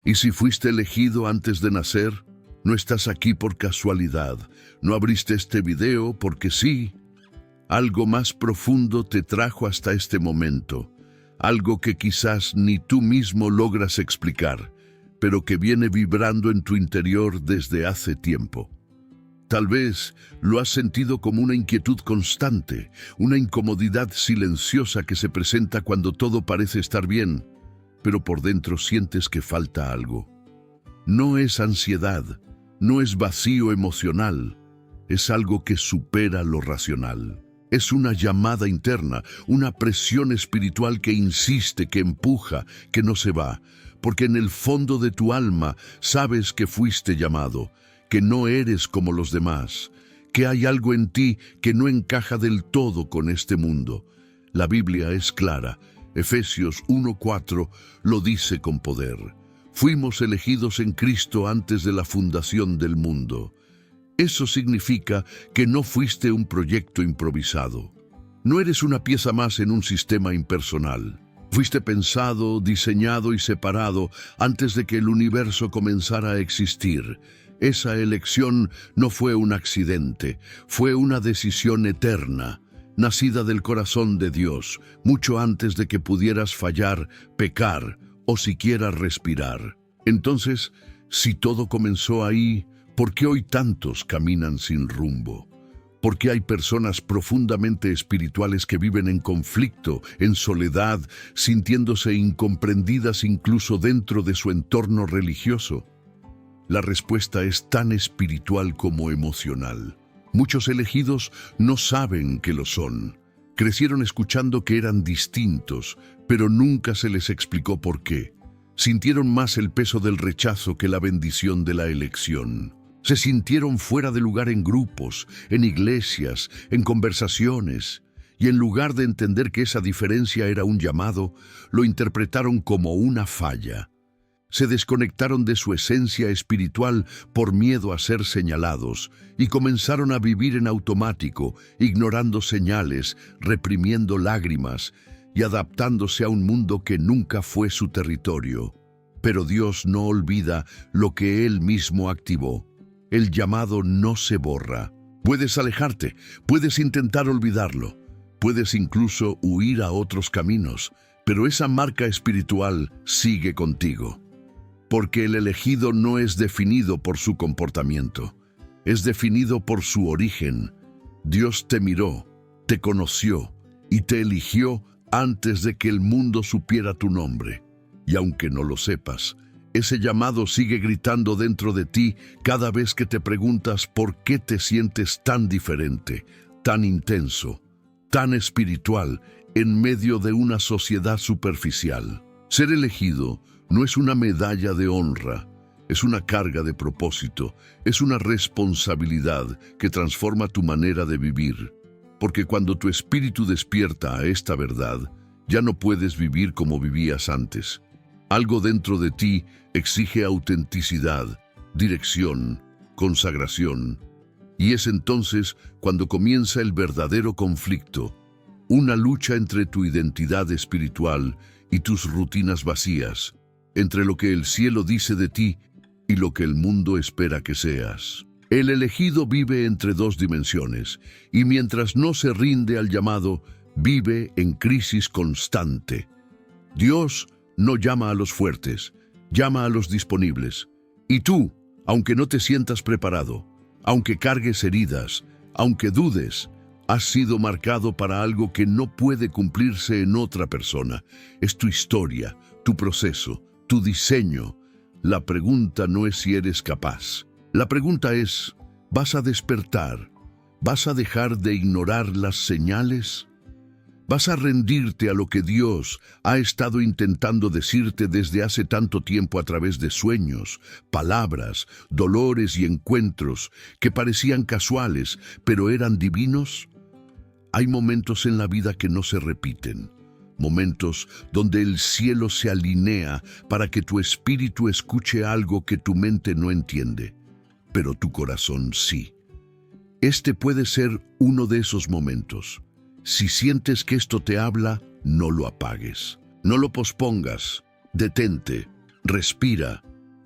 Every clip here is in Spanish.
Y si fuiste elegido antes de nacer, no estás aquí por casualidad, no abriste este video porque sí. Algo más profundo te trajo hasta este momento, algo que quizás ni tú mismo logras explicar, pero que viene vibrando en tu interior desde hace tiempo. Tal vez lo has sentido como una inquietud constante, una incomodidad silenciosa que se presenta cuando todo parece estar bien, pero por dentro sientes que falta algo. No es ansiedad, no es vacío emocional, es algo que supera lo racional. Es una llamada interna, una presión espiritual que insiste, que empuja, que no se va, porque en el fondo de tu alma sabes que fuiste llamado, que no eres como los demás, que hay algo en ti que no encaja del todo con este mundo. La Biblia es clara. Efesios 1:4 lo dice con poder. Fuimos elegidos en Cristo antes de la fundación del mundo. Eso significa que no fuiste un proyecto improvisado. No eres una pieza más en un sistema impersonal. Fuiste pensado, diseñado y separado antes de que el universo comenzara a existir. Esa elección no fue un accidente, fue una decisión eterna, nacida del corazón de Dios, mucho antes de que pudieras fallar, pecar o siquiera respirar. Entonces, si todo comenzó ahí, ¿por qué hoy tantos caminan sin rumbo? ¿Por qué hay personas profundamente espirituales que viven en conflicto, en soledad, sintiéndose incomprendidas incluso dentro de su entorno religioso? La respuesta es tan espiritual como emocional. Muchos elegidos no saben que lo son. Crecieron escuchando que eran distintos, pero nunca se les explicó por qué. Sintieron más el peso del rechazo que la bendición de la elección. Se sintieron fuera de lugar en grupos, en iglesias, en conversaciones, y en lugar de entender que esa diferencia era un llamado, lo interpretaron como una falla. Se desconectaron de su esencia espiritual por miedo a ser señalados y comenzaron a vivir en automático, ignorando señales, reprimiendo lágrimas y adaptándose a un mundo que nunca fue su territorio. Pero Dios no olvida lo que Él mismo activó. El llamado no se borra. Puedes alejarte, puedes intentar olvidarlo, puedes incluso huir a otros caminos, pero esa marca espiritual sigue contigo. Porque el elegido no es definido por su comportamiento, es definido por su origen. Dios te miró, te conoció y te eligió antes de que el mundo supiera tu nombre. Y aunque no lo sepas, ese llamado sigue gritando dentro de ti cada vez que te preguntas por qué te sientes tan diferente, tan intenso, tan espiritual en medio de una sociedad superficial. Ser elegido no es una medalla de honra, es una carga de propósito, es una responsabilidad que transforma tu manera de vivir. Porque cuando tu espíritu despierta a esta verdad, ya no puedes vivir como vivías antes. Algo dentro de ti exige autenticidad, dirección, consagración. Y es entonces cuando comienza el verdadero conflicto, una lucha entre tu identidad espiritual y tus rutinas vacías, entre lo que el cielo dice de ti y lo que el mundo espera que seas. El elegido vive entre dos dimensiones, y mientras no se rinde al llamado, vive en crisis constante. Dios no llama a los fuertes, llama a los disponibles. Y tú, aunque no te sientas preparado, aunque cargues heridas, aunque dudes, has sido marcado para algo que no puede cumplirse en otra persona. Es tu historia, tu proceso, tu diseño. La pregunta no es si eres capaz. La pregunta es, ¿vas a despertar? ¿Vas a dejar de ignorar las señales? ¿Vas a rendirte a lo que Dios ha estado intentando decirte desde hace tanto tiempo a través de sueños, palabras, dolores y encuentros que parecían casuales, pero eran divinos? Hay momentos en la vida que no se repiten. Momentos donde el cielo se alinea para que tu espíritu escuche algo que tu mente no entiende, pero tu corazón sí. Este puede ser uno de esos momentos. Si sientes que esto te habla, no lo apagues. No lo pospongas. Detente, respira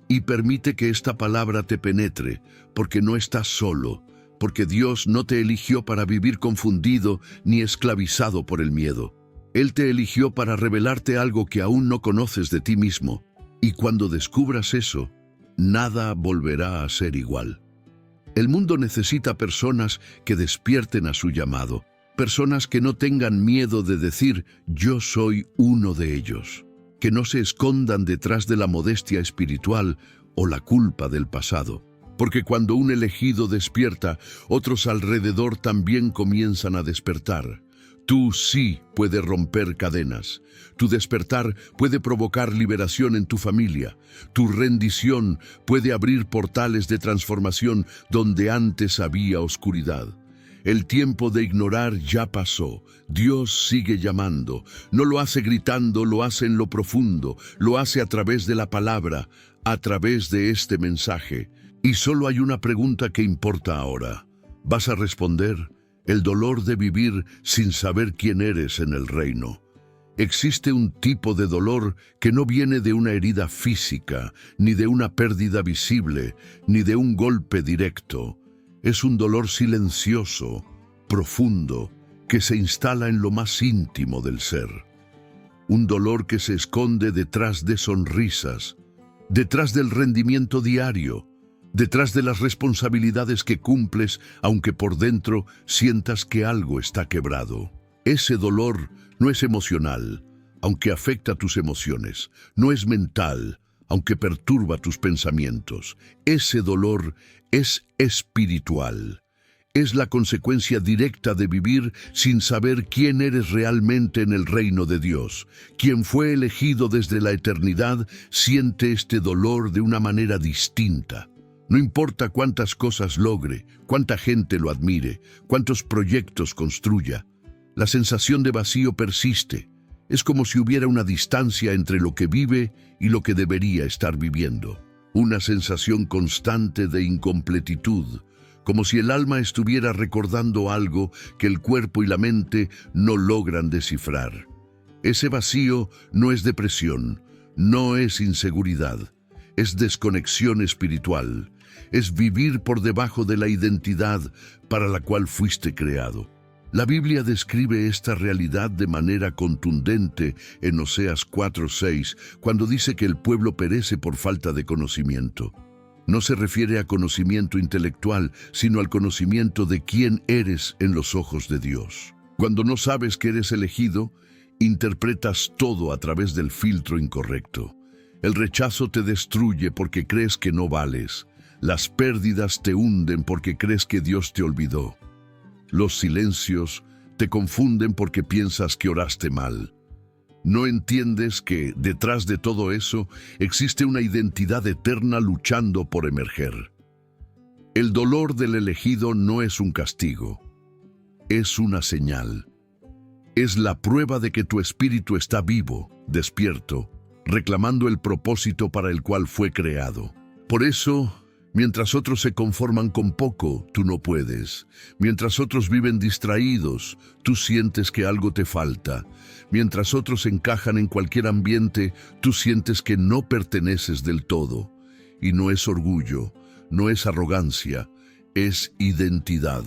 y permite que esta palabra te penetre, porque no estás solo, porque Dios no te eligió para vivir confundido ni esclavizado por el miedo. Él te eligió para revelarte algo que aún no conoces de ti mismo, y cuando descubras eso, nada volverá a ser igual. El mundo necesita personas que despierten a su llamado, personas que no tengan miedo de decir, yo soy uno de ellos, que no se escondan detrás de la modestia espiritual o la culpa del pasado. Porque cuando un elegido despierta, otros alrededor también comienzan a despertar. Tú sí puedes romper cadenas. Tu despertar puede provocar liberación en tu familia. Tu rendición puede abrir portales de transformación donde antes había oscuridad. El tiempo de ignorar ya pasó. Dios sigue llamando. No lo hace gritando, lo hace en lo profundo. Lo hace a través de la palabra, a través de este mensaje. Y solo hay una pregunta que importa ahora. ¿Vas a responder? El dolor de vivir sin saber quién eres en el reino. Existe un tipo de dolor que no viene de una herida física, ni de una pérdida visible, ni de un golpe directo. Es un dolor silencioso, profundo, que se instala en lo más íntimo del ser. Un dolor que se esconde detrás de sonrisas, detrás del rendimiento diario, detrás de las responsabilidades que cumples, aunque por dentro sientas que algo está quebrado. Ese dolor no es emocional, aunque afecta tus emociones. No es mental, aunque perturba tus pensamientos. Ese dolor es espiritual. Es la consecuencia directa de vivir sin saber quién eres realmente en el reino de Dios. Quien fue elegido desde la eternidad siente este dolor de una manera distinta. No importa cuántas cosas logre, cuánta gente lo admire, cuántos proyectos construya, la sensación de vacío persiste. Es como si hubiera una distancia entre lo que vive y lo que debería estar viviendo. Una sensación constante de incompletitud, como si el alma estuviera recordando algo que el cuerpo y la mente no logran descifrar. Ese vacío no es depresión, no es inseguridad, es desconexión espiritual. Es vivir por debajo de la identidad para la cual fuiste creado. La Biblia describe esta realidad de manera contundente en Oseas 4:6, cuando dice que el pueblo perece por falta de conocimiento. No se refiere a conocimiento intelectual, sino al conocimiento de quién eres en los ojos de Dios. Cuando no sabes que eres elegido, interpretas todo a través del filtro incorrecto. El rechazo te destruye porque crees que no vales. Las pérdidas te hunden porque crees que Dios te olvidó. Los silencios te confunden porque piensas que oraste mal. No entiendes que, detrás de todo eso, existe una identidad eterna luchando por emerger. El dolor del elegido no es un castigo, es una señal. Es la prueba de que tu espíritu está vivo, despierto, reclamando el propósito para el cual fue creado. Por eso, mientras otros se conforman con poco, tú no puedes. Mientras otros viven distraídos, tú sientes que algo te falta. Mientras otros encajan en cualquier ambiente, tú sientes que no perteneces del todo. Y no es orgullo, no es arrogancia, es identidad.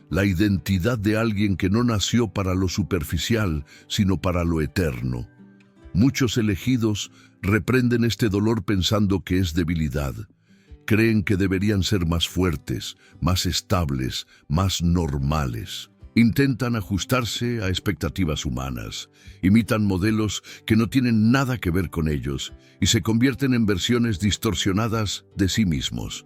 La identidad de alguien que no nació para lo superficial, sino para lo eterno. Muchos elegidos reprenden este dolor pensando que es debilidad. Creen que deberían ser más fuertes, más estables, más normales. Intentan ajustarse a expectativas humanas, imitan modelos que no tienen nada que ver con ellos y se convierten en versiones distorsionadas de sí mismos.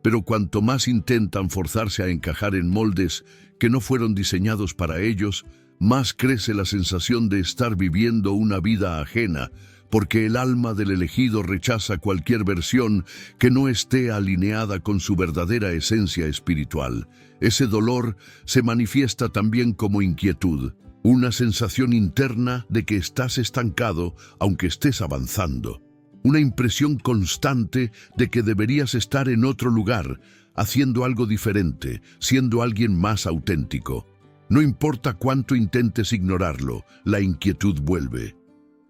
Pero cuanto más intentan forzarse a encajar en moldes que no fueron diseñados para ellos, más crece la sensación de estar viviendo una vida ajena, porque el alma del elegido rechaza cualquier versión que no esté alineada con su verdadera esencia espiritual. Ese dolor se manifiesta también como inquietud, una sensación interna de que estás estancado aunque estés avanzando. Una impresión constante de que deberías estar en otro lugar, haciendo algo diferente, siendo alguien más auténtico. No importa cuánto intentes ignorarlo, la inquietud vuelve.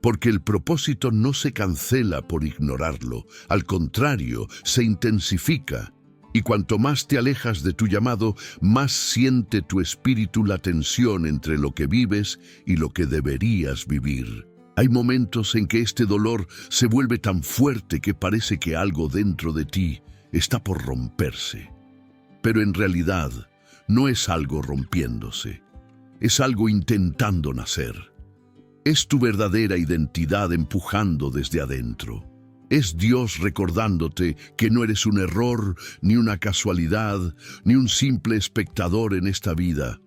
Porque el propósito no se cancela por ignorarlo, al contrario, se intensifica. Y cuanto más te alejas de tu llamado, más siente tu espíritu la tensión entre lo que vives y lo que deberías vivir. Hay momentos en que este dolor se vuelve tan fuerte que parece que algo dentro de ti está por romperse. Pero en realidad no es algo rompiéndose, es algo intentando nacer. Es tu verdadera identidad empujando desde adentro. Es Dios recordándote que no eres un error, ni una casualidad, ni un simple espectador en esta vida.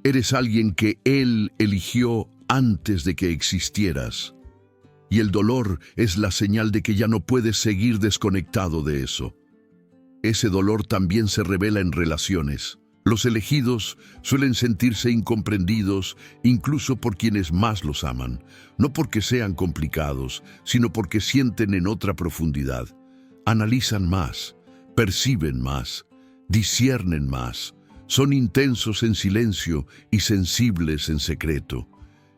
Eres alguien que Él eligió antes de que existieras. Y el dolor es la señal de que ya no puedes seguir desconectado de eso. Ese dolor también se revela en relaciones. Los elegidos suelen sentirse incomprendidos incluso por quienes más los aman, no porque sean complicados, sino porque sienten en otra profundidad. Analizan más, perciben más, disciernen más, son intensos en silencio y sensibles en secreto.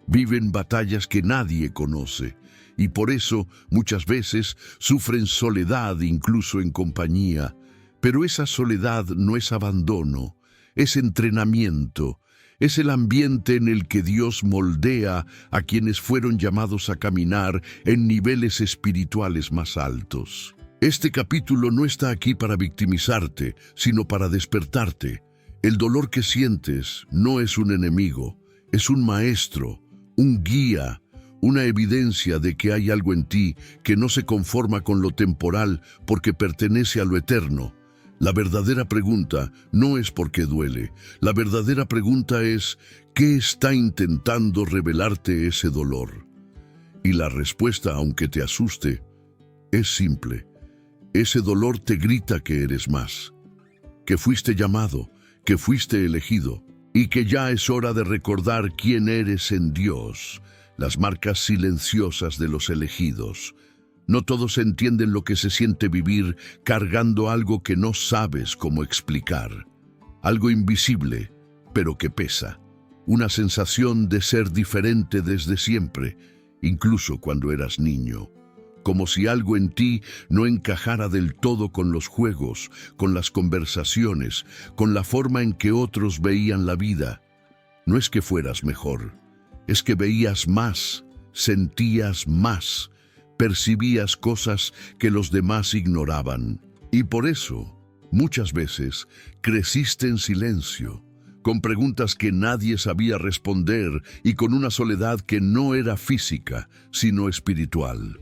Viven batallas que nadie conoce y por eso muchas veces sufren soledad incluso en compañía. Pero esa soledad no es abandono, es entrenamiento, es el ambiente en el que Dios moldea a quienes fueron llamados a caminar en niveles espirituales más altos. Este capítulo no está aquí para victimizarte, sino para despertarte. El dolor que sientes no es un enemigo, es un maestro, un guía, una evidencia de que hay algo en ti que no se conforma con lo temporal porque pertenece a lo eterno. La verdadera pregunta no es por qué duele. La verdadera pregunta es, ¿qué está intentando revelarte ese dolor? Y la respuesta, aunque te asuste, es simple. Ese dolor te grita que eres más, que fuiste llamado, que fuiste elegido, y que ya es hora de recordar quién eres en Dios, las marcas silenciosas de los elegidos. No todos entienden lo que se siente vivir cargando algo que no sabes cómo explicar. Algo invisible, pero que pesa. Una sensación de ser diferente desde siempre, incluso cuando eras niño. Como si algo en ti no encajara del todo con los juegos, con las conversaciones, con la forma en que otros veían la vida. No es que fueras mejor, es que veías más, sentías más, percibías cosas que los demás ignoraban. Y por eso, muchas veces, creciste en silencio, con preguntas que nadie sabía responder y con una soledad que no era física, sino espiritual.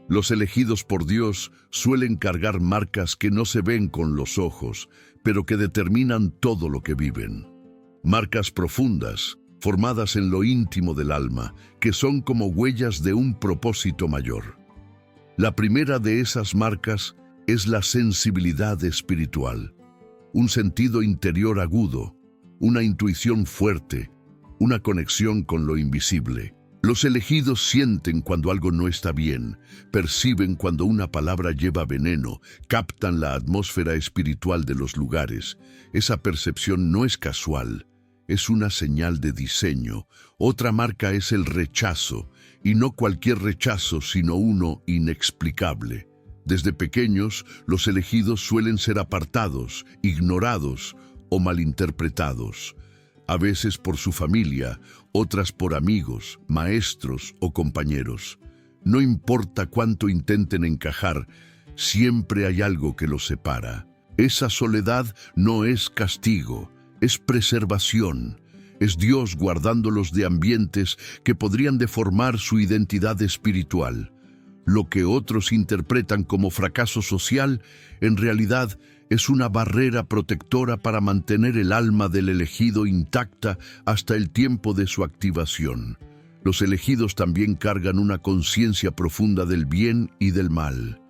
Los elegidos por Dios suelen cargar marcas que no se ven con los ojos, pero que determinan todo lo que viven. Marcas profundas, formadas en lo íntimo del alma, que son como huellas de un propósito mayor. La primera de esas marcas es la sensibilidad espiritual, un sentido interior agudo, una intuición fuerte, una conexión con lo invisible. Los elegidos sienten cuando algo no está bien, perciben cuando una palabra lleva veneno, captan la atmósfera espiritual de los lugares. Esa percepción no es casual, es una señal de diseño. Otra marca es el rechazo, y no cualquier rechazo, sino uno inexplicable. Desde pequeños, los elegidos suelen ser apartados, ignorados o malinterpretados. A veces por su familia, otras por amigos, maestros o compañeros. No importa cuánto intenten encajar, siempre hay algo que los separa. Esa soledad no es castigo, es preservación. Es Dios guardándolos de ambientes que podrían deformar su identidad espiritual. Lo que otros interpretan como fracaso social, en realidad es una barrera protectora para mantener el alma del elegido intacta hasta el tiempo de su activación. Los elegidos también cargan una conciencia profunda del bien y del mal.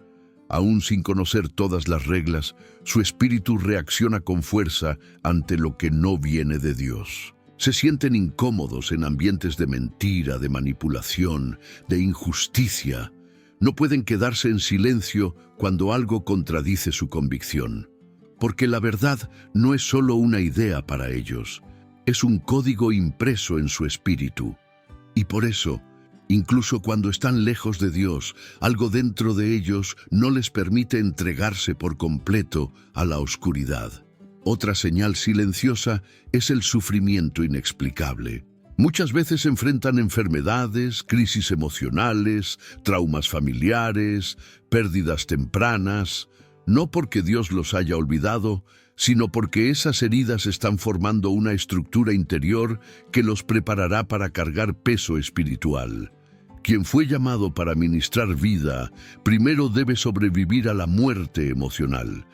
Aún sin conocer todas las reglas, su espíritu reacciona con fuerza ante lo que no viene de Dios. Se sienten incómodos en ambientes de mentira, de manipulación, de injusticia. No pueden quedarse en silencio cuando algo contradice su convicción, porque la verdad no es solo una idea para ellos, es un código impreso en su espíritu. Y por eso, Incluso cuando están lejos de Dios, algo dentro de ellos no les permite entregarse por completo a la oscuridad. Otra señal silenciosa es el sufrimiento inexplicable. Muchas veces enfrentan enfermedades, crisis emocionales, traumas familiares, pérdidas tempranas, no porque Dios los haya olvidado, sino porque esas heridas están formando una estructura interior que los preparará para cargar peso espiritual. Quien fue llamado para ministrar vida, primero debe sobrevivir a la muerte emocional.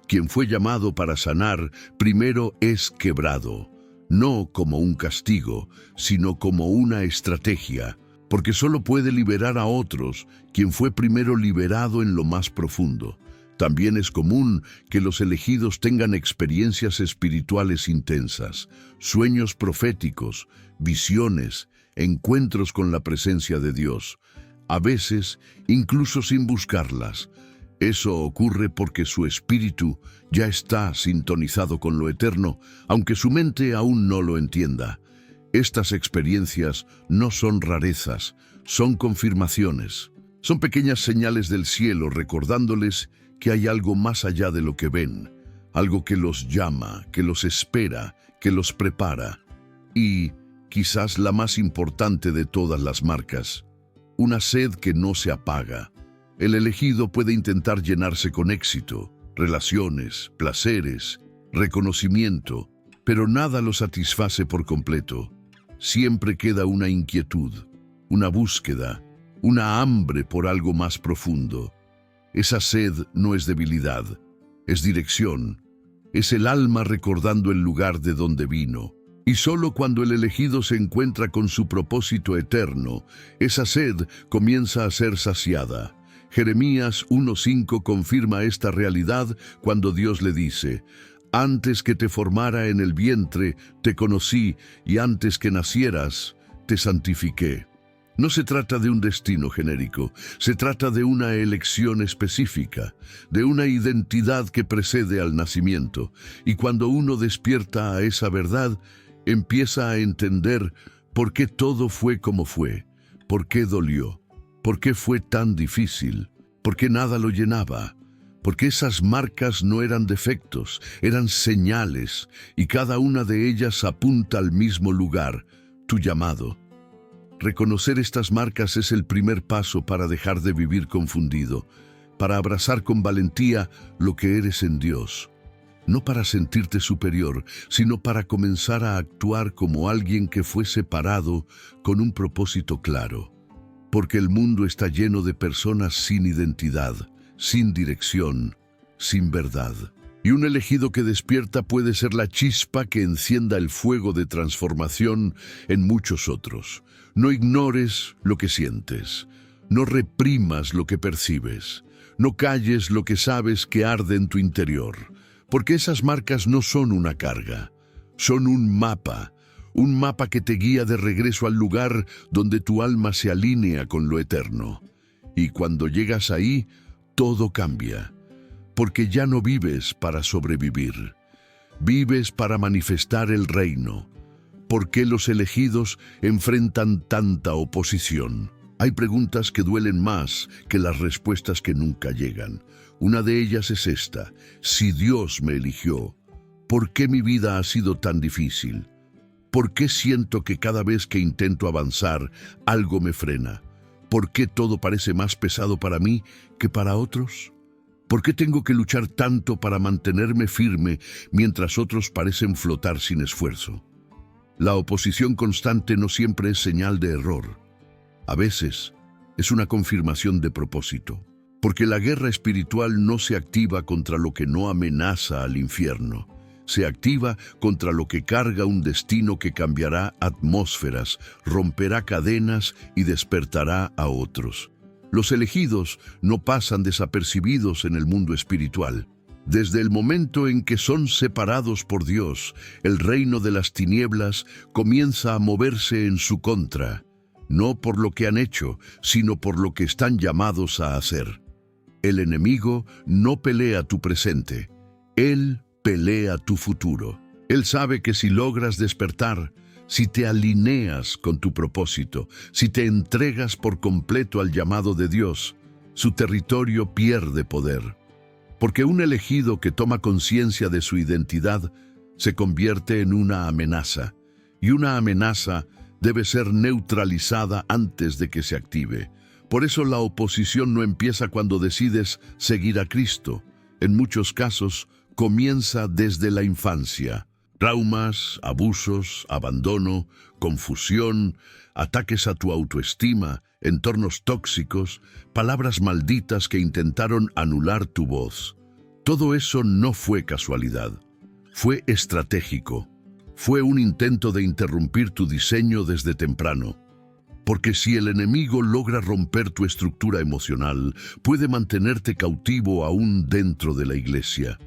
Quien fue llamado para sanar, primero es quebrado, no como un castigo, sino como una estrategia, porque solo puede liberar a otros quien fue primero liberado en lo más profundo. También es común que los elegidos tengan experiencias espirituales intensas, sueños proféticos, visiones, encuentros con la presencia de Dios, a veces incluso sin buscarlas. Eso ocurre porque su espíritu ya está sintonizado con lo eterno, aunque su mente aún no lo entienda. Estas experiencias no son rarezas, son confirmaciones. Son pequeñas señales del cielo recordándoles que hay algo más allá de lo que ven, algo que los llama, que los espera, que los prepara. Y, quizás la más importante de todas las marcas, una sed que no se apaga. El elegido puede intentar llenarse con éxito, relaciones, placeres, reconocimiento, pero nada lo satisface por completo. Siempre queda una inquietud, una búsqueda, una hambre por algo más profundo. Esa sed no es debilidad, es dirección, es el alma recordando el lugar de donde vino. Y solo cuando el elegido se encuentra con su propósito eterno, esa sed comienza a ser saciada. Jeremías 1:5 confirma esta realidad cuando Dios le dice: «Antes que te formara en el vientre, te conocí, y antes que nacieras, te santifiqué». No se trata de un destino genérico, se trata de una elección específica, de una identidad que precede al nacimiento. Y cuando uno despierta a esa verdad, empieza a entender por qué todo fue como fue, por qué dolió, por qué fue tan difícil, por qué nada lo llenaba, porque esas marcas no eran defectos, eran señales, y cada una de ellas apunta al mismo lugar, tu llamado. Reconocer estas marcas es el primer paso para dejar de vivir confundido, para abrazar con valentía lo que eres en Dios. No para sentirte superior, sino para comenzar a actuar como alguien que fue separado con un propósito claro. Porque el mundo está lleno de personas sin identidad, sin dirección, sin verdad. Y un elegido que despierta puede ser la chispa que encienda el fuego de transformación en muchos otros. No ignores lo que sientes, no reprimas lo que percibes, no calles lo que sabes que arde en tu interior, porque esas marcas no son una carga, son un mapa que te guía de regreso al lugar donde tu alma se alinea con lo eterno. Y cuando llegas ahí, todo cambia, porque ya no vives para sobrevivir, vives para manifestar el reino. ¿Por qué los elegidos enfrentan tanta oposición? Hay preguntas que duelen más que las respuestas que nunca llegan. Una de ellas es esta: si Dios me eligió, ¿por qué mi vida ha sido tan difícil? ¿Por qué siento que cada vez que intento avanzar, algo me frena? ¿Por qué todo parece más pesado para mí que para otros? ¿Por qué tengo que luchar tanto para mantenerme firme mientras otros parecen flotar sin esfuerzo? La oposición constante no siempre es señal de error. A veces es una confirmación de propósito, porque la guerra espiritual no se activa contra lo que no amenaza al infierno. Se activa contra lo que carga un destino que cambiará atmósferas, romperá cadenas y despertará a otros. Los elegidos no pasan desapercibidos en el mundo espiritual. Desde el momento en que son separados por Dios, el reino de las tinieblas comienza a moverse en su contra, no por lo que han hecho, sino por lo que están llamados a hacer. El enemigo no pelea tu presente, él pelea tu futuro. Él sabe que si logras despertar, si te alineas con tu propósito, si te entregas por completo al llamado de Dios, su territorio pierde poder. Porque un elegido que toma conciencia de su identidad se convierte en una amenaza, y una amenaza debe ser neutralizada antes de que se active. Por eso la oposición no empieza cuando decides seguir a Cristo. En muchos casos, comienza desde la infancia. Traumas, abusos, abandono, confusión, ataques a tu autoestima, entornos tóxicos, palabras malditas que intentaron anular tu voz. Todo eso no fue casualidad, fue estratégico. Fue un intento de interrumpir tu diseño desde temprano. Porque si el enemigo logra romper tu estructura emocional, puede mantenerte cautivo aún dentro de la iglesia.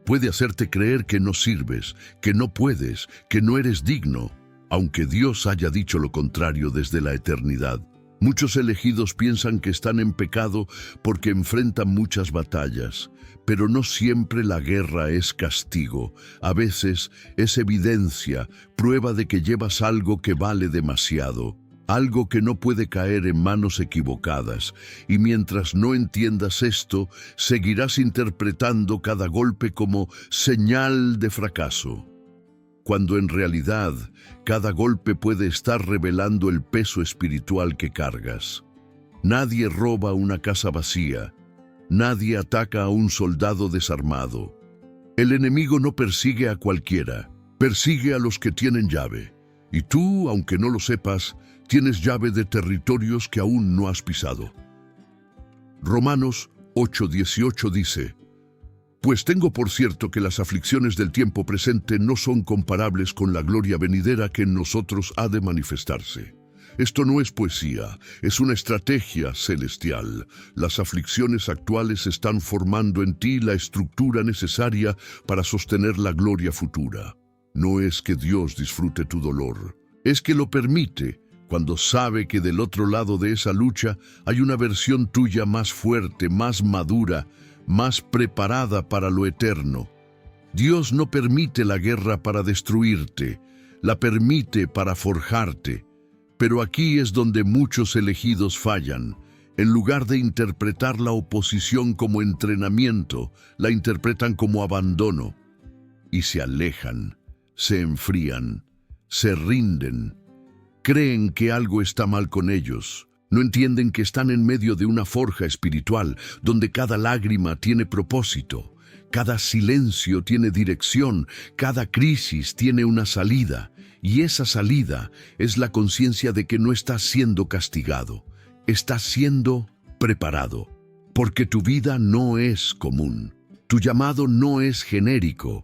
Puede hacerte creer que no sirves, que no puedes, que no eres digno, aunque Dios haya dicho lo contrario desde la eternidad. Muchos elegidos piensan que están en pecado porque enfrentan muchas batallas, pero no siempre la guerra es castigo. A veces es evidencia, prueba de que llevas algo que vale demasiado, algo que no puede caer en manos equivocadas, y mientras no entiendas esto, seguirás interpretando cada golpe como señal de fracaso, cuando en realidad cada golpe puede estar revelando el peso espiritual que cargas. Nadie roba una casa vacía, nadie ataca a un soldado desarmado. El enemigo no persigue a cualquiera, persigue a los que tienen llave, y tú, aunque no lo sepas, tienes llave de territorios que aún no has pisado. Romanos 8:18 dice: Pues tengo por cierto que las aflicciones del tiempo presente no son comparables con la gloria venidera que en nosotros ha de manifestarse. Esto no es poesía, es una estrategia celestial. Las aflicciones actuales están formando en ti la estructura necesaria para sostener la gloria futura. No es que Dios disfrute tu dolor, es que lo permite cuando sabe que del otro lado de esa lucha hay una versión tuya más fuerte, más madura, más preparada para lo eterno. Dios no permite la guerra para destruirte, la permite para forjarte. Pero aquí es donde muchos elegidos fallan. En lugar de interpretar la oposición como entrenamiento, la interpretan como abandono. Y se alejan, se enfrían, se rinden. Creen que algo está mal con ellos. No entienden que están en medio de una forja espiritual, donde cada lágrima tiene propósito, cada silencio tiene dirección, cada crisis tiene una salida, y esa salida es la conciencia de que no estás siendo castigado, estás siendo preparado, porque tu vida no es común, tu llamado no es genérico,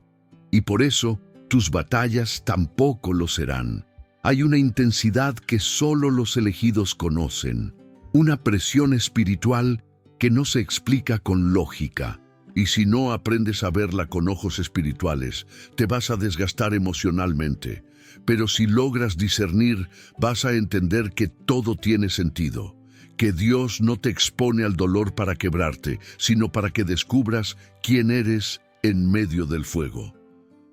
y por eso tus batallas tampoco lo serán. Hay una intensidad que solo los elegidos conocen, una presión espiritual que no se explica con lógica. Y si no aprendes a verla con ojos espirituales, te vas a desgastar emocionalmente. Pero si logras discernir, vas a entender que todo tiene sentido, que Dios no te expone al dolor para quebrarte, sino para que descubras quién eres en medio del fuego.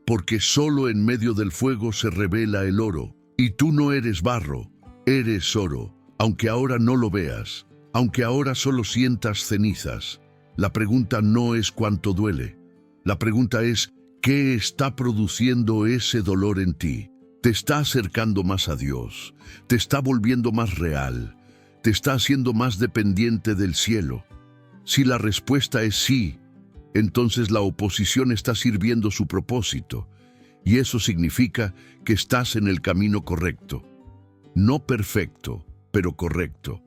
Porque solo en medio del fuego se revela el oro. Y tú no eres barro, eres oro, aunque ahora no lo veas, aunque ahora solo sientas cenizas. La pregunta no es cuánto duele. La pregunta es, ¿qué está produciendo ese dolor en ti? ¿Te está acercando más a Dios? ¿Te está volviendo más real? ¿Te está haciendo más dependiente del cielo? Si la respuesta es sí, entonces la oposición está sirviendo su propósito. Y eso significa que estás en el camino correcto. No perfecto, pero correcto.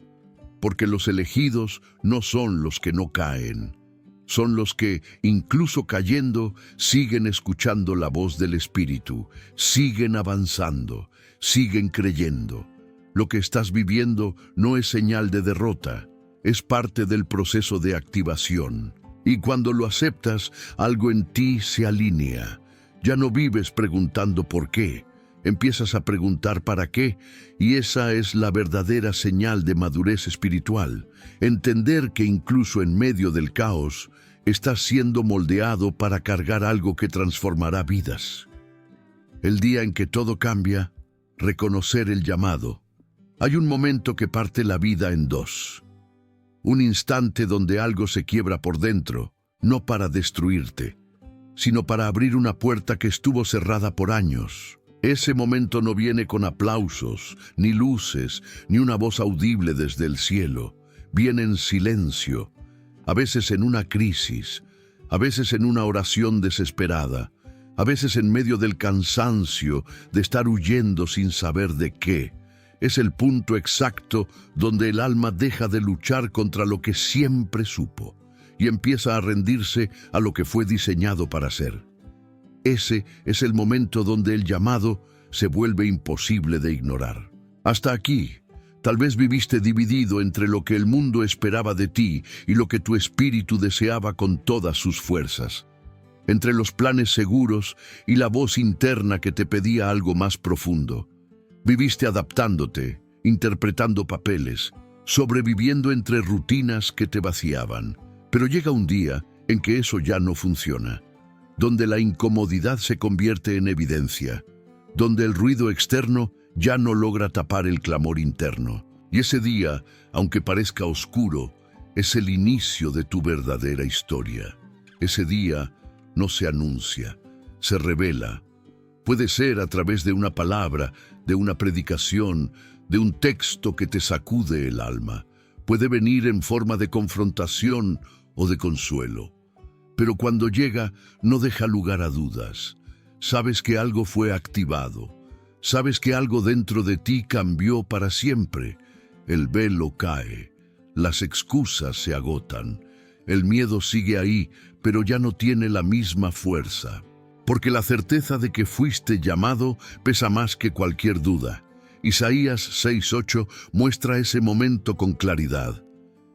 Porque los elegidos no son los que no caen. Son los que, incluso cayendo, siguen escuchando la voz del Espíritu, siguen avanzando, siguen creyendo. Lo que estás viviendo no es señal de derrota, es parte del proceso de activación. Y cuando lo aceptas, algo en ti se alinea. Ya no vives preguntando por qué, empiezas a preguntar para qué, y esa es la verdadera señal de madurez espiritual. Entender que incluso en medio del caos, estás siendo moldeado para cargar algo que transformará vidas. El día en que todo cambia, reconocer el llamado. Hay un momento que parte la vida en dos. Un instante donde algo se quiebra por dentro, no para destruirte, sino para abrir una puerta que estuvo cerrada por años. Ese momento no viene con aplausos, ni luces, ni una voz audible desde el cielo. Viene en silencio, a veces en una crisis, a veces en una oración desesperada, a veces en medio del cansancio de estar huyendo sin saber de qué. Es el punto exacto donde el alma deja de luchar contra lo que siempre supo y empieza a rendirse a lo que fue diseñado para ser. Ese es el momento donde el llamado se vuelve imposible de ignorar. Hasta aquí, tal vez viviste dividido entre lo que el mundo esperaba de ti y lo que tu espíritu deseaba con todas sus fuerzas. Entre los planes seguros y la voz interna que te pedía algo más profundo. Viviste adaptándote, interpretando papeles, sobreviviendo entre rutinas que te vaciaban. Pero llega un día en que eso ya no funciona, donde la incomodidad se convierte en evidencia, donde el ruido externo ya no logra tapar el clamor interno. Y ese día, aunque parezca oscuro, es el inicio de tu verdadera historia. Ese día no se anuncia, se revela. Puede ser a través de una palabra, de una predicación, de un texto que te sacude el alma. Puede venir en forma de confrontación o de consuelo. Pero cuando llega, no deja lugar a dudas. Sabes que algo fue activado. Sabes que algo dentro de ti cambió para siempre. El velo cae. Las excusas se agotan. El miedo sigue ahí, pero ya no tiene la misma fuerza. Porque la certeza de que fuiste llamado pesa más que cualquier duda. Isaías 6:8 muestra ese momento con claridad.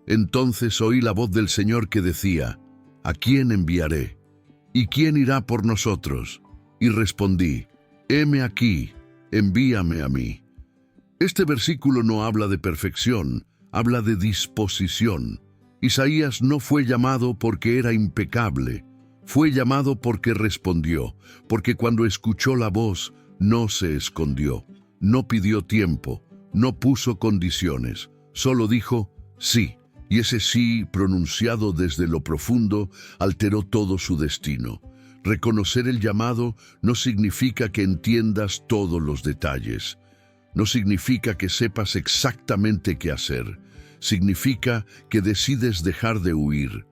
Entonces oí la voz del Señor que decía: ¿a quién enviaré? ¿Y quién irá por nosotros? Y respondí: heme aquí, envíame a mí. Este versículo no habla de perfección, habla de disposición. Isaías no fue llamado porque era impecable, fue llamado porque respondió, porque cuando escuchó la voz no se escondió, no pidió tiempo, no puso condiciones, solo dijo sí. Y ese sí, pronunciado desde lo profundo, alteró todo su destino. Reconocer el llamado no significa que entiendas todos los detalles. No significa que sepas exactamente qué hacer. Significa que decides dejar de huir,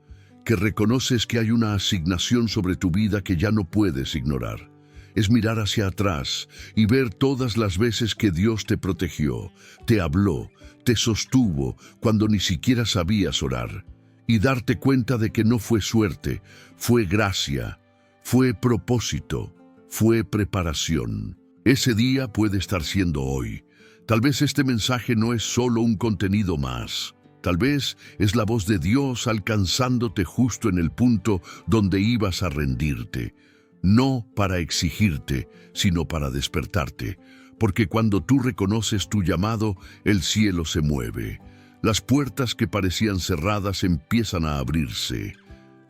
que reconoces que hay una asignación sobre tu vida que ya no puedes ignorar. Es mirar hacia atrás y ver todas las veces que Dios te protegió, te habló, te sostuvo cuando ni siquiera sabías orar, y darte cuenta de que no fue suerte, fue gracia, fue propósito, fue preparación. Ese día puede estar siendo hoy. Tal vez este mensaje no es solo un contenido más. Tal vez es la voz de Dios alcanzándote justo en el punto donde ibas a rendirte. No para exigirte, sino para despertarte. Porque cuando tú reconoces tu llamado, el cielo se mueve. Las puertas que parecían cerradas empiezan a abrirse.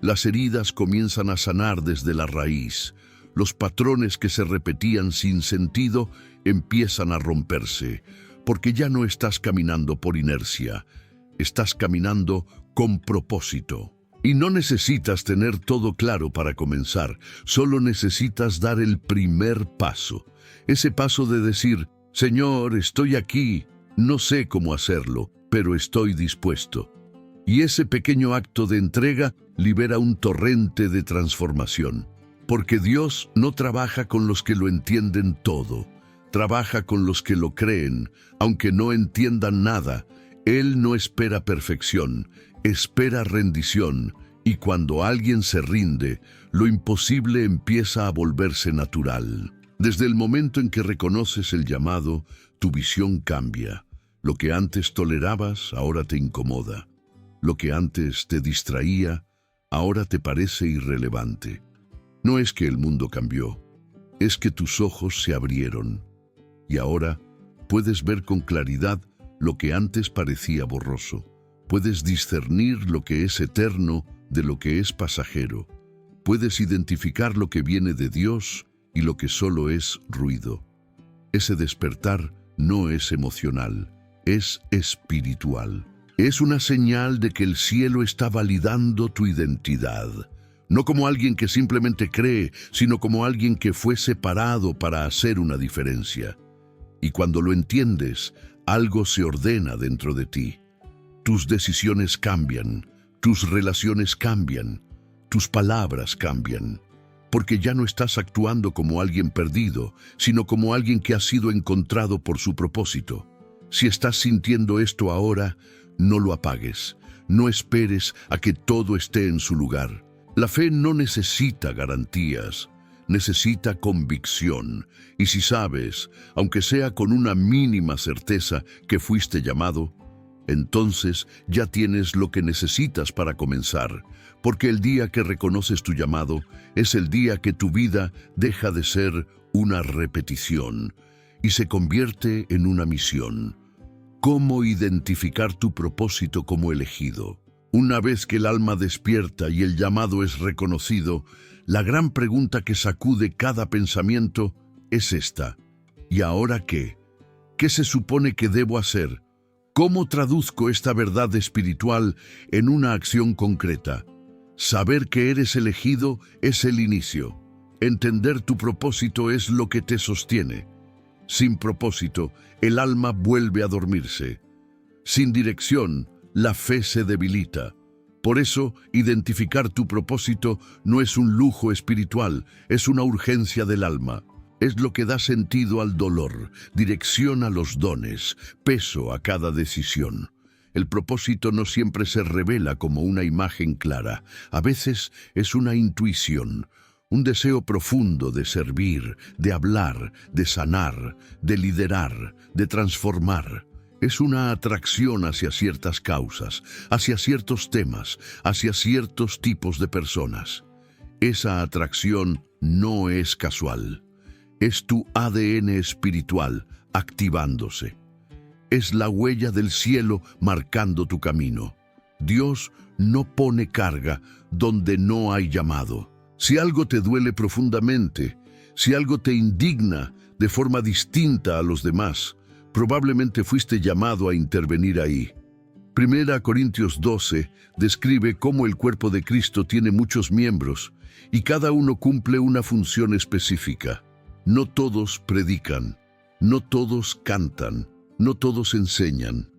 Las heridas comienzan a sanar desde la raíz. Los patrones que se repetían sin sentido empiezan a romperse. Porque ya no estás caminando por inercia. Estás caminando con propósito. Y no necesitas tener todo claro para comenzar, solo necesitas dar el primer paso. Ese paso de decir: Señor, estoy aquí, no sé cómo hacerlo, pero estoy dispuesto. Y ese pequeño acto de entrega libera un torrente de transformación. Porque Dios no trabaja con los que lo entienden todo, trabaja con los que lo creen, aunque no entiendan nada. Él no espera perfección, espera rendición, y cuando alguien se rinde, lo imposible empieza a volverse natural. Desde el momento en que reconoces el llamado, tu visión cambia. Lo que antes tolerabas, ahora te incomoda. Lo que antes te distraía, ahora te parece irrelevante. No es que el mundo cambió, es que tus ojos se abrieron. Y ahora puedes ver con claridad lo que antes parecía borroso. Puedes discernir lo que es eterno de lo que es pasajero. Puedes identificar lo que viene de Dios y lo que solo es ruido. Ese despertar no es emocional, es espiritual. Es una señal de que el cielo está validando tu identidad. No como alguien que simplemente cree, sino como alguien que fue separado para hacer una diferencia. Y cuando lo entiendes, algo se ordena dentro de ti. Tus decisiones cambian, tus relaciones cambian, tus palabras cambian. Porque ya no estás actuando como alguien perdido, sino como alguien que ha sido encontrado por su propósito. Si estás sintiendo esto ahora, no lo apagues. No esperes a que todo esté en su lugar. La fe no necesita garantías, necesita convicción. Y si sabes, aunque sea con una mínima certeza, que fuiste llamado, entonces ya tienes lo que necesitas para comenzar. Porque el día que reconoces tu llamado es el día que tu vida deja de ser una repetición y se convierte en una misión. ¿Cómo identificar tu propósito como elegido? Una vez que el alma despierta y el llamado es reconocido, la gran pregunta que sacude cada pensamiento es esta: ¿y ahora qué? ¿Qué se supone que debo hacer? ¿Cómo traduzco esta verdad espiritual en una acción concreta? Saber que eres elegido es el inicio. Entender tu propósito es lo que te sostiene. Sin propósito, el alma vuelve a dormirse. Sin dirección, la fe se debilita. Por eso, identificar tu propósito no es un lujo espiritual, es una urgencia del alma. Es lo que da sentido al dolor, dirección a los dones, peso a cada decisión. El propósito no siempre se revela como una imagen clara. A veces es una intuición, un deseo profundo de servir, de hablar, de sanar, de liderar, de transformar. Es una atracción hacia ciertas causas, hacia ciertos temas, hacia ciertos tipos de personas. Esa atracción no es casual. Es tu ADN espiritual activándose. Es la huella del cielo marcando tu camino. Dios no pone carga donde no hay llamado. Si algo te duele profundamente, si algo te indigna de forma distinta a los demás, probablemente fuiste llamado a intervenir ahí. 1 Corintios 12 describe cómo el cuerpo de Cristo tiene muchos miembros y cada uno cumple una función específica. No todos predican, no todos cantan, no todos enseñan,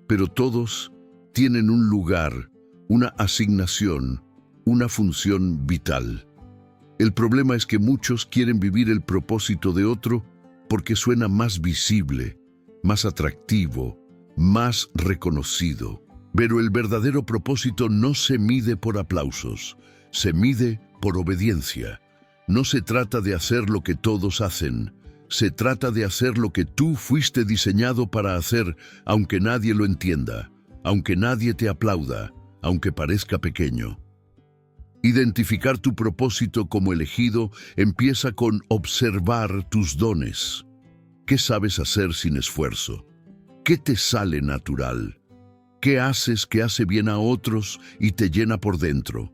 pero todos tienen un lugar, una asignación, una función vital. El problema es que muchos quieren vivir el propósito de otro porque suena más visible, más atractivo, más reconocido. Pero el verdadero propósito no se mide por aplausos, se mide por obediencia. No se trata de hacer lo que todos hacen, se trata de hacer lo que tú fuiste diseñado para hacer, aunque nadie lo entienda, aunque nadie te aplauda, aunque parezca pequeño. Identificar tu propósito como elegido empieza con observar tus dones. ¿Qué sabes hacer sin esfuerzo? ¿Qué te sale natural? ¿Qué haces que hace bien a otros y te llena por dentro?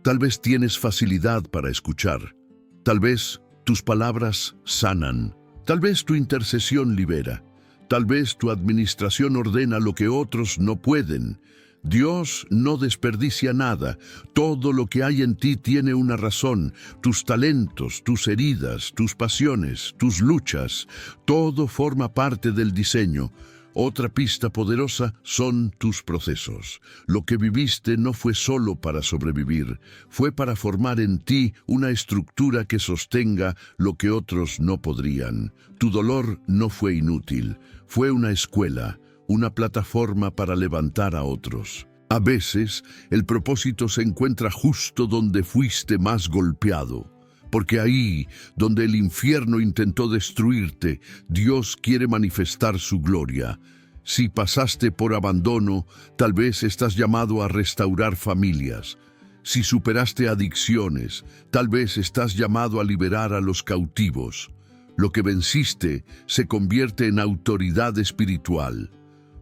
Tal vez tienes facilidad para escuchar. Tal vez tus palabras sanan. Tal vez tu intercesión libera. Tal vez tu administración ordena lo que otros no pueden. Dios no desperdicia nada. Todo lo que hay en ti tiene una razón. Tus talentos, tus heridas, tus pasiones, tus luchas, todo forma parte del diseño. Otra pista poderosa son tus procesos. Lo que viviste no fue solo para sobrevivir, fue para formar en ti una estructura que sostenga lo que otros no podrían. Tu dolor no fue inútil, fue una escuela, una plataforma para levantar a otros. A veces, el propósito se encuentra justo donde fuiste más golpeado. Porque ahí, donde el infierno intentó destruirte, Dios quiere manifestar su gloria. Si pasaste por abandono, tal vez estás llamado a restaurar familias. Si superaste adicciones, tal vez estás llamado a liberar a los cautivos. Lo que venciste se convierte en autoridad espiritual.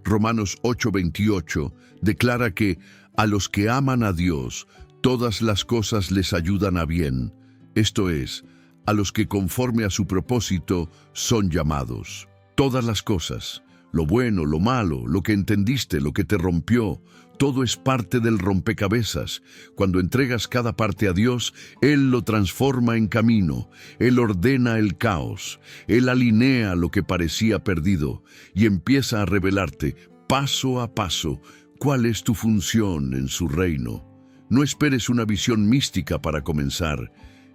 Romanos 8:28 declara que a los que aman a Dios, todas las cosas les ayudan a bien. Esto es, a los que conforme a su propósito son llamados. Todas las cosas, lo bueno, lo malo, lo que entendiste, lo que te rompió, todo es parte del rompecabezas. Cuando entregas cada parte a Dios, Él lo transforma en camino, Él ordena el caos, Él alinea lo que parecía perdido y empieza a revelarte, paso a paso, cuál es tu función en su reino. No esperes una visión mística para comenzar.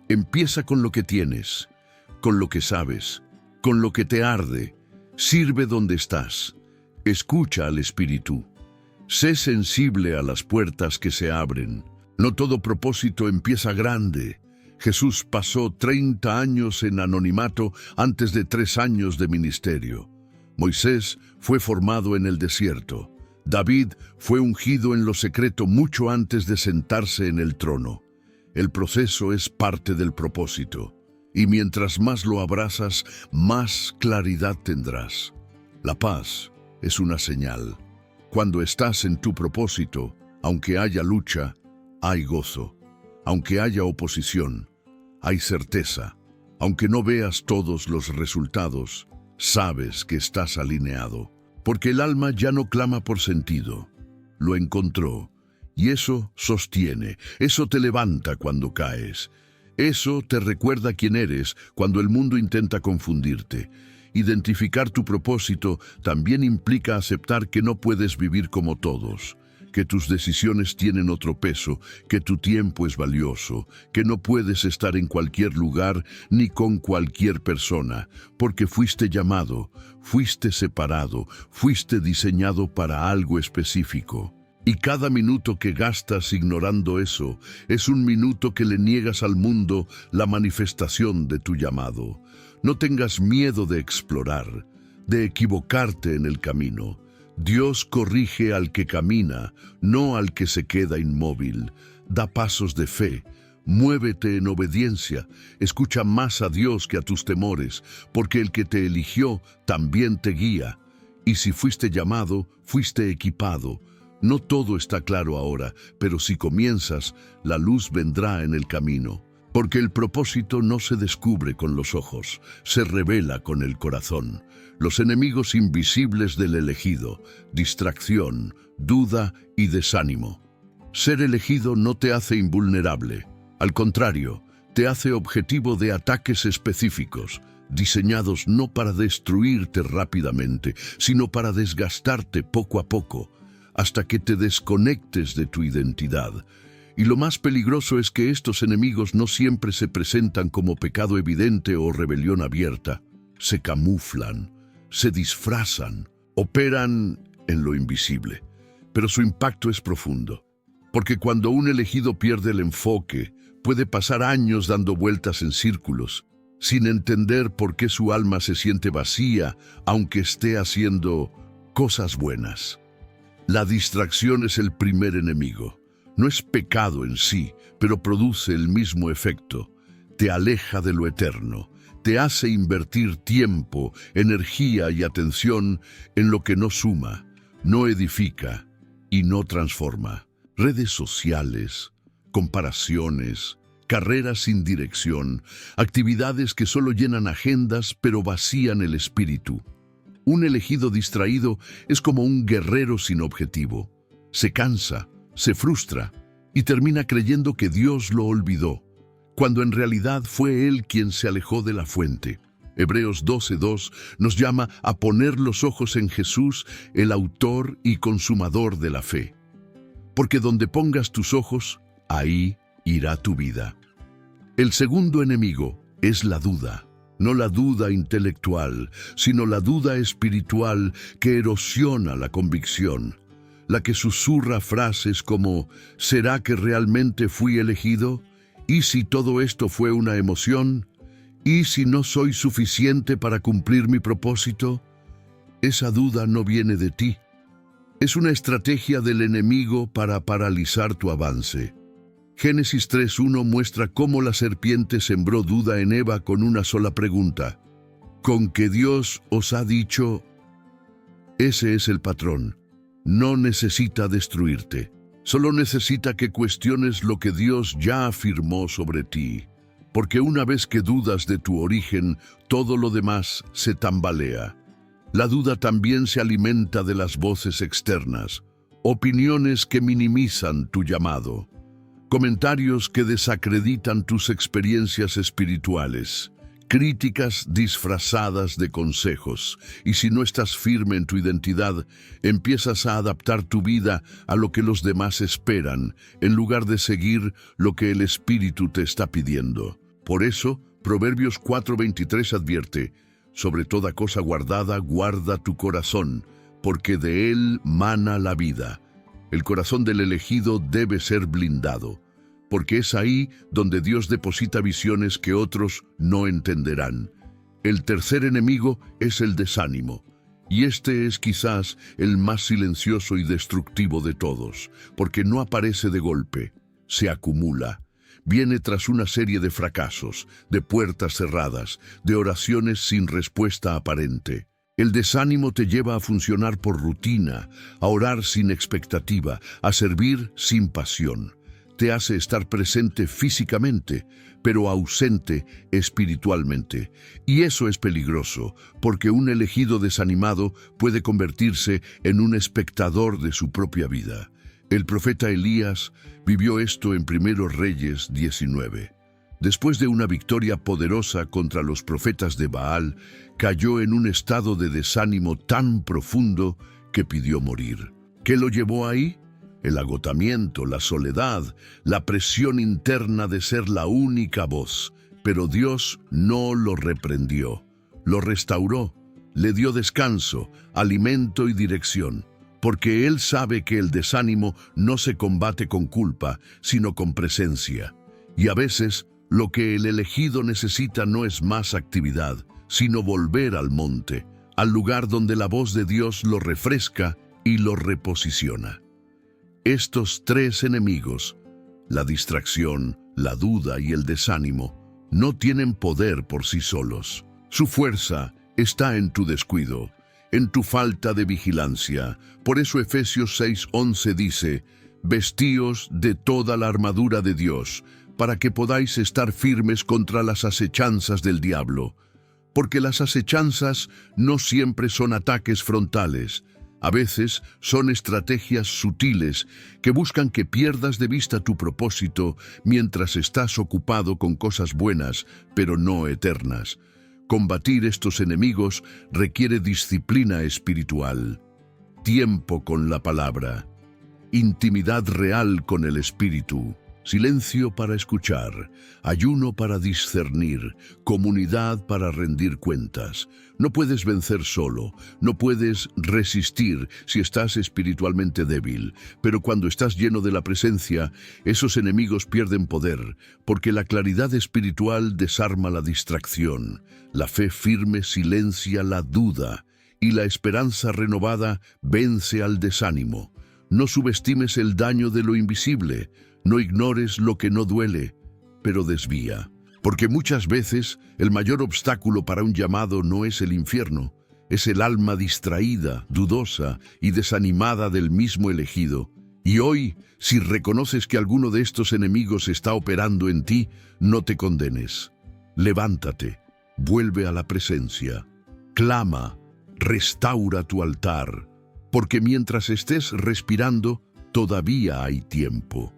Empieza con lo que tienes, con lo que sabes, con lo que te arde. Sirve donde estás. Escucha al Espíritu. Sé sensible a las puertas que se abren. No todo propósito empieza grande. Jesús pasó 30 años en anonimato antes de 3 años de ministerio. Moisés fue formado en el desierto. David fue ungido en lo secreto mucho antes de sentarse en el trono. El proceso es parte del propósito, y mientras más lo abrazas, más claridad tendrás. La paz es una señal. Cuando estás en tu propósito, aunque haya lucha, hay gozo. Aunque haya oposición, hay certeza. Aunque no veas todos los resultados, sabes que estás alineado. Porque el alma ya no clama por sentido. Lo encontró. Y eso sostiene, eso te levanta cuando caes. Eso te recuerda quién eres cuando el mundo intenta confundirte. Identificar tu propósito también implica aceptar que no puedes vivir como todos, que tus decisiones tienen otro peso, que tu tiempo es valioso, que no puedes estar en cualquier lugar ni con cualquier persona, porque fuiste llamado, fuiste separado, fuiste diseñado para algo específico. Y cada minuto que gastas ignorando eso, es un minuto que le niegas al mundo la manifestación de tu llamado. No tengas miedo de explorar, de equivocarte en el camino. Dios corrige al que camina, no al que se queda inmóvil. Da pasos de fe, muévete en obediencia, escucha más a Dios que a tus temores, porque el que te eligió también te guía. Y si fuiste llamado, fuiste equipado. No todo está claro ahora, pero si comienzas, la luz vendrá en el camino. Porque el propósito no se descubre con los ojos, se revela con el corazón. Los enemigos invisibles del elegido, distracción, duda y desánimo. Ser elegido no te hace invulnerable. Al contrario, te hace objetivo de ataques específicos, diseñados no para destruirte rápidamente, sino para desgastarte poco a poco, hasta que te desconectes de tu identidad. Y lo más peligroso es que estos enemigos no siempre se presentan como pecado evidente o rebelión abierta. Se camuflan, se disfrazan, operan en lo invisible. Pero su impacto es profundo. Porque cuando un elegido pierde el enfoque, puede pasar años dando vueltas en círculos, sin entender por qué su alma se siente vacía, aunque esté haciendo cosas buenas. La distracción es el primer enemigo. No es pecado en sí, pero produce el mismo efecto. Te aleja de lo eterno, te hace invertir tiempo, energía y atención en lo que no suma, no edifica y no transforma. Redes sociales, comparaciones, carreras sin dirección, actividades que solo llenan agendas pero vacían el espíritu. Un elegido distraído es como un guerrero sin objetivo. Se cansa, se frustra y termina creyendo que Dios lo olvidó, cuando en realidad fue Él quien se alejó de la fuente. Hebreos 12:2 nos llama a poner los ojos en Jesús, el autor y consumador de la fe. Porque donde pongas tus ojos, ahí irá tu vida. El segundo enemigo es la duda. No la duda intelectual, sino la duda espiritual que erosiona la convicción. La que susurra frases como ¿será que realmente fui elegido? ¿Y si todo esto fue una emoción? ¿Y si no soy suficiente para cumplir mi propósito? Esa duda no viene de ti. Es una estrategia del enemigo para paralizar tu avance. Génesis 3:1 muestra cómo la serpiente sembró duda en Eva con una sola pregunta. ¿Con que Dios os ha dicho? Ese es el patrón. No necesita destruirte. Solo necesita que cuestiones lo que Dios ya afirmó sobre ti. porque una vez que dudas de tu origen, todo lo demás se tambalea. La duda también se alimenta de las voces externas, opiniones que minimizan tu llamado, comentarios que desacreditan tus experiencias espirituales, críticas disfrazadas de consejos, y si no estás firme en tu identidad, empiezas a adaptar tu vida a lo que los demás esperan, en lugar de seguir lo que el Espíritu te está pidiendo. Por eso, Proverbios 4:23 advierte: sobre toda cosa guardada, guarda tu corazón, porque de él mana la vida. El corazón del elegido debe ser blindado, porque es ahí donde Dios deposita visiones que otros no entenderán. El tercer enemigo es el desánimo, y este es quizás el más silencioso y destructivo de todos, porque no aparece de golpe, se acumula. Viene tras una serie de fracasos, de puertas cerradas, de oraciones sin respuesta aparente. El desánimo te lleva a funcionar por rutina, a orar sin expectativa, a servir sin pasión. Te hace estar presente físicamente, pero ausente espiritualmente. Y eso es peligroso, porque un elegido desanimado puede convertirse en un espectador de su propia vida. El profeta Elías vivió esto en 1 Reyes 19. Después de una victoria poderosa contra los profetas de Baal, cayó en un estado de desánimo tan profundo que pidió morir. ¿Qué lo llevó ahí? El agotamiento, la soledad, la presión interna de ser la única voz. Pero Dios no lo reprendió, lo restauró, le dio descanso, alimento y dirección, porque Él sabe que el desánimo no se combate con culpa, sino con presencia. Y a veces, lo que el elegido necesita no es más actividad, sino volver al monte, al lugar donde la voz de Dios lo refresca y lo reposiciona. Estos tres enemigos, la distracción, la duda y el desánimo, no tienen poder por sí solos. Su fuerza está en tu descuido, en tu falta de vigilancia. Por eso Efesios 6:11 dice: vestíos de toda la armadura de Dios, para que podáis estar firmes contra las acechanzas del diablo. Porque las acechanzas no siempre son ataques frontales. A veces son estrategias sutiles que buscan que pierdas de vista tu propósito mientras estás ocupado con cosas buenas, pero no eternas. Combatir estos enemigos requiere disciplina espiritual, tiempo con la palabra, intimidad real con el Espíritu, silencio para escuchar, ayuno para discernir, comunidad para rendir cuentas. No puedes vencer solo, no puedes resistir si estás espiritualmente débil, pero cuando estás lleno de la presencia, esos enemigos pierden poder, porque la claridad espiritual desarma la distracción, la fe firme silencia la duda, y la esperanza renovada vence al desánimo. No subestimes el daño de lo invisible, no ignores lo que no duele, pero desvía. Porque muchas veces el mayor obstáculo para un llamado no es el infierno, es el alma distraída, dudosa y desanimada del mismo elegido. Y hoy, si reconoces que alguno de estos enemigos está operando en ti, no te condenes. Levántate, vuelve a la presencia, clama, restaura tu altar, porque mientras estés respirando, todavía hay tiempo.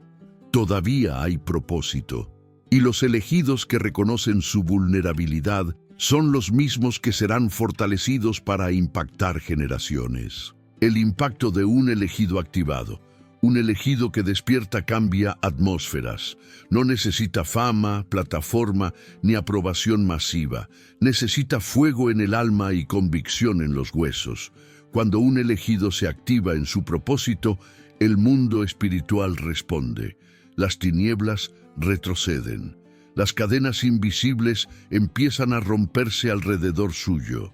Todavía hay propósito, y los elegidos que reconocen su vulnerabilidad son los mismos que serán fortalecidos para impactar generaciones. El impacto de un elegido activado, un elegido que despierta cambia atmósferas. No necesita fama, plataforma ni aprobación masiva. Necesita fuego en el alma y convicción en los huesos. Cuando un elegido se activa en su propósito, el mundo espiritual responde. Las tinieblas retroceden. Las cadenas invisibles empiezan a romperse alrededor suyo.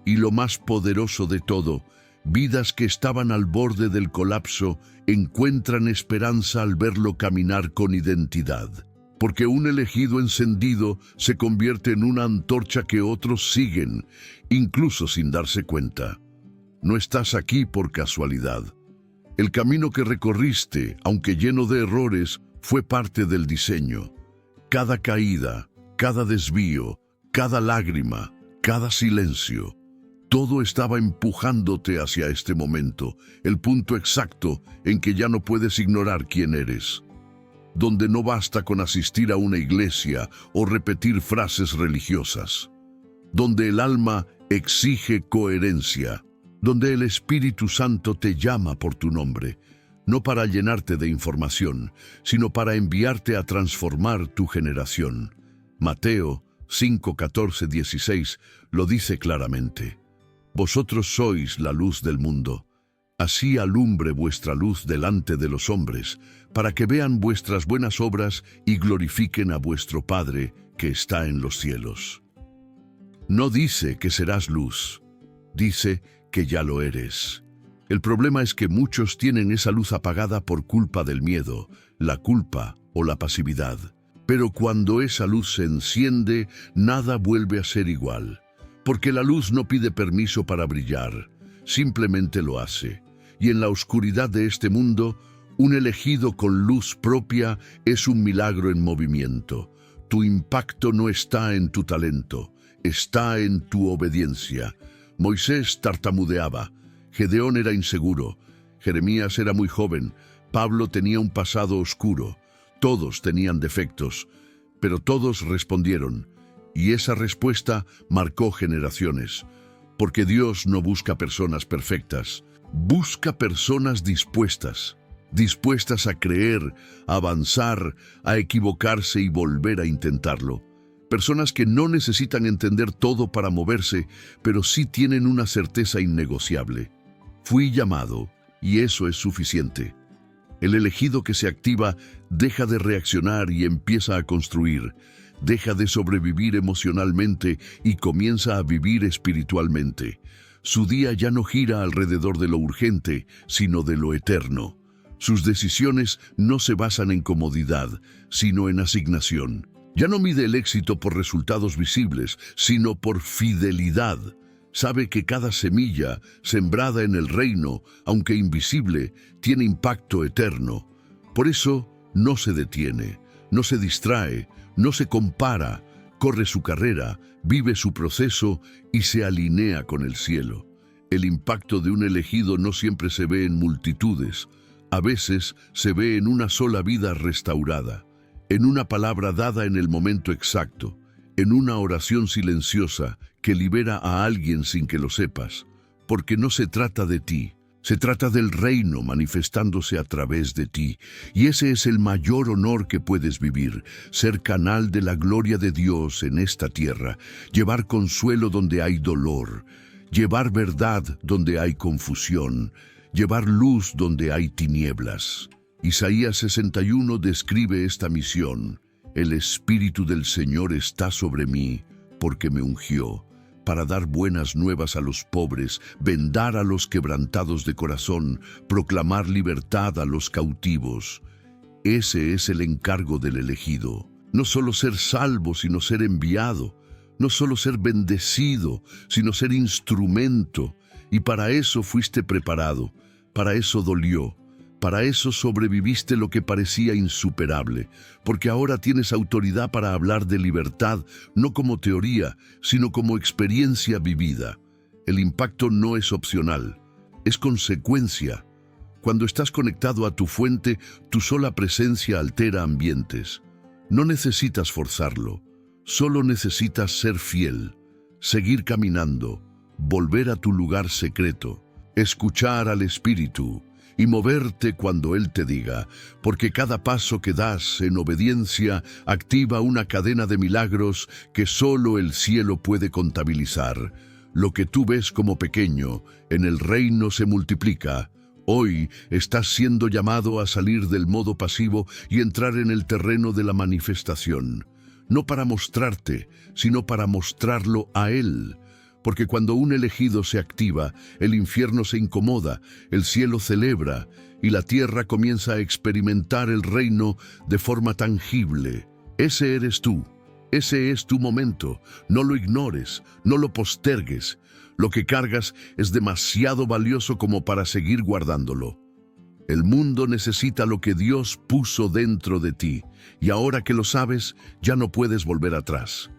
Y lo más poderoso de todo, vidas que estaban al borde del colapso encuentran esperanza al verlo caminar con identidad. Porque un elegido encendido se convierte en una antorcha que otros siguen, incluso sin darse cuenta. No estás aquí por casualidad. El camino que recorriste, aunque lleno de errores, fue parte del diseño. Cada caída, Cada desvío, cada lágrima, cada silencio, todo estaba empujándote hacia este momento, el punto exacto en que ya no puedes ignorar quién eres, donde no basta con asistir a una iglesia o repetir frases religiosas, donde el alma exige coherencia, donde el Espíritu Santo te llama por tu nombre, no para llenarte de información, sino para enviarte a transformar tu generación. Mateo 5, 14, 16 lo dice claramente. Vosotros sois la luz del mundo. Así alumbre vuestra luz delante de los hombres, para que vean vuestras buenas obras y glorifiquen a vuestro Padre que está en los cielos. No dice que serás luz, dice que ya lo eres. El problema es que muchos tienen esa luz apagada por culpa del miedo, la culpa o la pasividad. Pero cuando esa luz se enciende, nada vuelve a ser igual. Porque la luz no pide permiso para brillar, simplemente lo hace. Y en la oscuridad de este mundo, un elegido con luz propia es un milagro en movimiento. Tu impacto no está en tu talento, está en tu obediencia. Moisés tartamudeaba, Gedeón era inseguro, Jeremías era muy joven, Pablo tenía un pasado oscuro, todos tenían defectos, pero todos respondieron, y esa respuesta marcó generaciones, porque Dios no busca personas perfectas, busca personas dispuestas a creer, a avanzar, a equivocarse y volver a intentarlo. Personas que no necesitan entender todo para moverse, pero sí tienen una certeza innegociable. Fui llamado, y eso es suficiente. El elegido que se activa deja de reaccionar y empieza a construir, deja de sobrevivir emocionalmente y comienza a vivir espiritualmente. Su día ya no gira alrededor de lo urgente, sino de lo eterno. Sus decisiones no se basan en comodidad, sino en asignación. Ya no mide el éxito por resultados visibles, sino por fidelidad. Sabe que cada semilla sembrada en el reino, aunque invisible, tiene impacto eterno. Por eso no se detiene, no se distrae, no se compara, corre su carrera, vive su proceso y se alinea con el cielo. El impacto de un elegido no siempre se ve en multitudes, a veces se ve en una sola vida restaurada, en una palabra dada en el momento exacto, en una oración silenciosa que libera a alguien sin que lo sepas, porque no se trata de ti, se trata del reino manifestándose a través de ti, y ese es el mayor honor que puedes vivir, ser canal de la gloria de Dios en esta tierra, llevar consuelo donde hay dolor, llevar verdad donde hay confusión, llevar luz donde hay tinieblas. Isaías 61 describe esta misión. El Espíritu del Señor está sobre mí, porque me ungió, para dar buenas nuevas a los pobres, vendar a los quebrantados de corazón, proclamar libertad a los cautivos. Ese es el encargo del elegido. No solo ser salvo, sino ser enviado. No solo ser bendecido, sino ser instrumento. Y para eso fuiste preparado, para eso dolió. Para eso sobreviviste lo que parecía insuperable, porque ahora tienes autoridad para hablar de libertad, no como teoría, sino como experiencia vivida. El impacto no es opcional, es consecuencia. Cuando estás conectado a tu fuente, tu sola presencia altera ambientes. No necesitas forzarlo, solo necesitas ser fiel, seguir caminando, volver a tu lugar secreto, escuchar al Espíritu, y moverte cuando Él te diga, porque cada paso que das en obediencia activa una cadena de milagros que solo el cielo puede contabilizar. Lo que tú ves como pequeño, en el reino se multiplica. Hoy estás siendo llamado a salir del modo pasivo y entrar en el terreno de la manifestación. No para mostrarte, sino para mostrarlo a Él. Porque cuando un elegido se activa, el infierno se incomoda, el cielo celebra y la tierra comienza a experimentar el reino de forma tangible. Ese eres tú, ese es tu momento. No lo ignores, no lo postergues. Lo que cargas es demasiado valioso como para seguir guardándolo. El mundo necesita lo que Dios puso dentro de ti, y ahora que lo sabes, ya no puedes volver atrás.